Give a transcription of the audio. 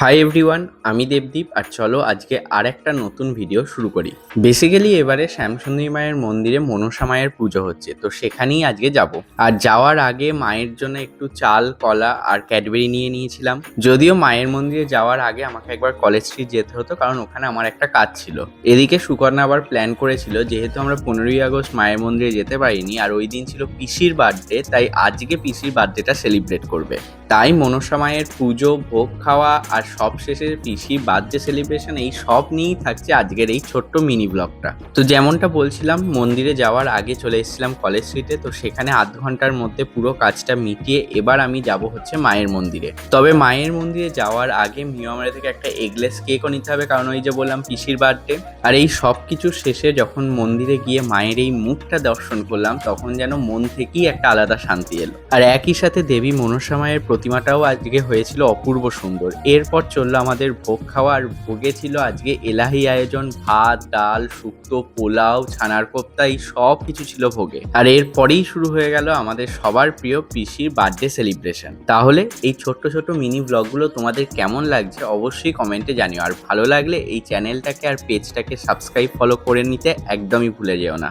Hi everyone, আমি দেবদীপ আর চলো আজকে আর একটা নতুন ভিডিও শুরু করি। বেসিক্যালি এবারে শ্যামসুন্দরী মায়ের মন্দিরে মনসা মায়ের পুজো হচ্ছে, তো সেখানেই আজকে যাব। আর যাওয়ার আগে মায়ের জন্য একটু চাল, কলা আর ক্যাডবেরি নিয়ে নিয়েছিলাম। যদিও মায়ের মন্দিরে যাওয়ার আগে আমাকে একবার কলেজ স্ট্রিট যেতে হতো, কারণ ওখানে আমার একটা কাজ ছিল। এদিকে সুকন্যা আবার প্ল্যান করেছিল, যেহেতু আমরা 15ই আগস্ট মায়ের মন্দিরে যেতে পারিনি আর ওই দিন ছিল পিসির বার্থডে, তাই আজকে পিসির বার্থডেটা সেলিব্রেট করবে। তাই মনসা মায়ের পুজো, ভোগ খাওয়া আর সবশেষে পিসির বার্থডে সেলিব্রেশন, এই সব নিয়েই থাকছে আজকের এই ছোট্ট মিনি ব্লগটা। তো যেমনটা বলছিলাম, মন্দিরে যাওয়ার আগে চলে এসেছিলাম কলেজ স্ট্রিটে, তো সেখানে আধ ঘন্টার মধ্যে পুরো কাজটা মিটিয়ে এবার আমি যাব হচ্ছে মায়ের মন্দিরে। তবে মায়ের মন্দিরে যাওয়ার আগে মিয়ামারি থেকে একটা এগলেস কেকও নিতে হবে, কারণ ওই যে বললাম পিসির বার্থডে। আর এই সব কিছুর শেষে যখন মন্দিরে গিয়ে মায়ের এই মুখটা দর্শন করলাম, তখন যেন মন থেকেই একটা আলাদা শান্তি এলো। আর একই সাথে দেবী মনসা মায়ের প্রতিমাটাও আজকে হয়েছিল অপূর্ব সুন্দর। এরপর চললো আমাদের ভোগ খাওয়া, আর ভোগে ছিল আজকে এলাহি আয়োজন, ভাত, ডাল, শুক্তো, পোলাও, ছানার কোপ্তা, এই সব কিছু ছিল ভোগে। আর এরপরেই শুরু হয়ে গেল আমাদের সবার প্রিয় পিসির বার্থডে সেলিব্রেশন। তাহলে এই ছোট্ট ছোট্ট মিনি ব্লগগুলো তোমাদের কেমন লাগছে অবশ্যই কমেন্টে জানিও। আর ভালো লাগলে এই চ্যানেলটাকে আর পেজটাকে সাবস্ক্রাইব, ফলো করে নিতে একদমই ভুলে যেও না।